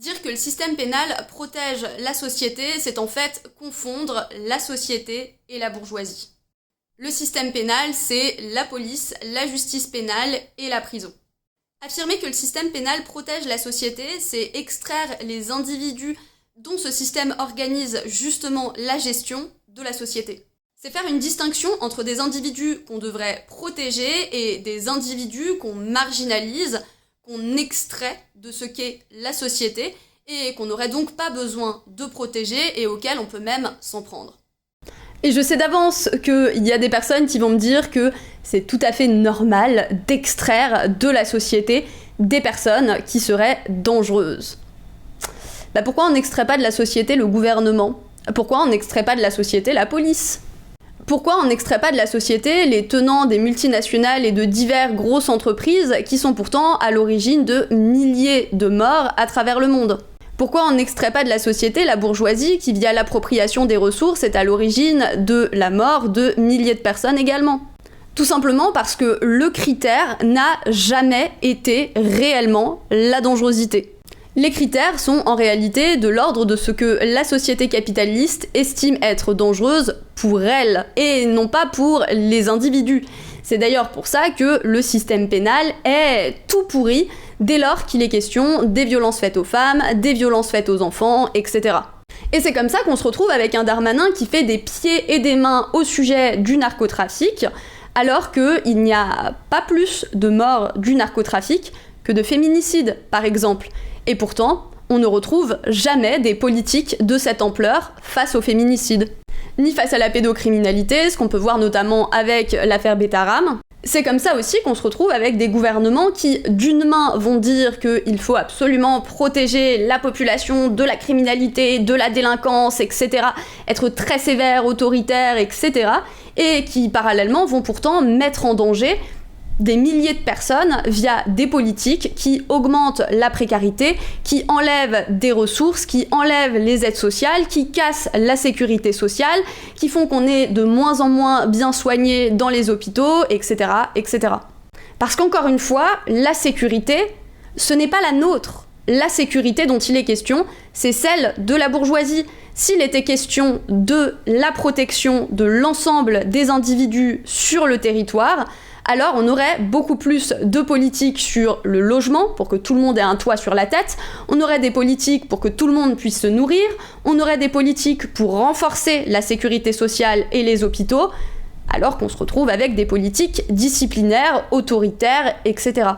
Dire que le système pénal protège la société, c'est en fait confondre la société et la bourgeoisie. Le système pénal, c'est la police, la justice pénale et la prison. Affirmer que le système pénal protège la société, c'est extraire les individus dont ce système organise justement la gestion de la société. C'est faire une distinction entre des individus qu'on devrait protéger et des individus qu'on marginalise, qu'on extrait de ce qu'est la société et qu'on n'aurait donc pas besoin de protéger et auxquels on peut même s'en prendre. Et je sais d'avance qu'il y a des personnes qui vont me dire que c'est tout à fait normal d'extraire de la société des personnes qui seraient dangereuses. Pourquoi on n'extrait pas de la société le gouvernement ? Pourquoi on n'extrait pas de la société la police ? Pourquoi on n'extrait pas de la société les tenants des multinationales et de diverses grosses entreprises qui sont pourtant à l'origine de milliers de morts à travers le monde ? Pourquoi on n'extrait pas de la société la bourgeoisie qui, via l'appropriation des ressources, est à l'origine de la mort de milliers de personnes également ? Tout simplement parce que le critère n'a jamais été réellement la dangerosité. Les critères sont en réalité de l'ordre de ce que la société capitaliste estime être dangereuse pour elle, et non pas pour les individus. C'est d'ailleurs pour ça que le système pénal est tout pourri dès lors qu'il est question des violences faites aux femmes, des violences faites aux enfants, etc. Et c'est comme ça qu'on se retrouve avec un Darmanin qui fait des pieds et des mains au sujet du narcotrafic, alors qu'il n'y a pas plus de morts du narcotrafic que de féminicides, par exemple. Et pourtant, on ne retrouve jamais des politiques de cette ampleur face au féminicide. Ni face à la pédocriminalité, ce qu'on peut voir notamment avec l'affaire Betaram. C'est comme ça aussi qu'on se retrouve avec des gouvernements qui, d'une main, vont dire qu'il faut absolument protéger la population de la criminalité, de la délinquance, etc., être très sévères, autoritaires, etc., et qui, parallèlement, vont pourtant mettre en danger des milliers de personnes via des politiques qui augmentent la précarité, qui enlèvent des ressources, qui enlèvent les aides sociales, qui cassent la sécurité sociale, qui font qu'on est de moins en moins bien soigné dans les hôpitaux, etc., etc. Parce qu'encore une fois, la sécurité, ce n'est pas la nôtre. La sécurité dont il est question, c'est celle de la bourgeoisie. S'il était question de la protection de l'ensemble des individus sur le territoire, alors on aurait beaucoup plus de politiques sur le logement, pour que tout le monde ait un toit sur la tête, on aurait des politiques pour que tout le monde puisse se nourrir, on aurait des politiques pour renforcer la sécurité sociale et les hôpitaux, alors qu'on se retrouve avec des politiques disciplinaires, autoritaires, etc.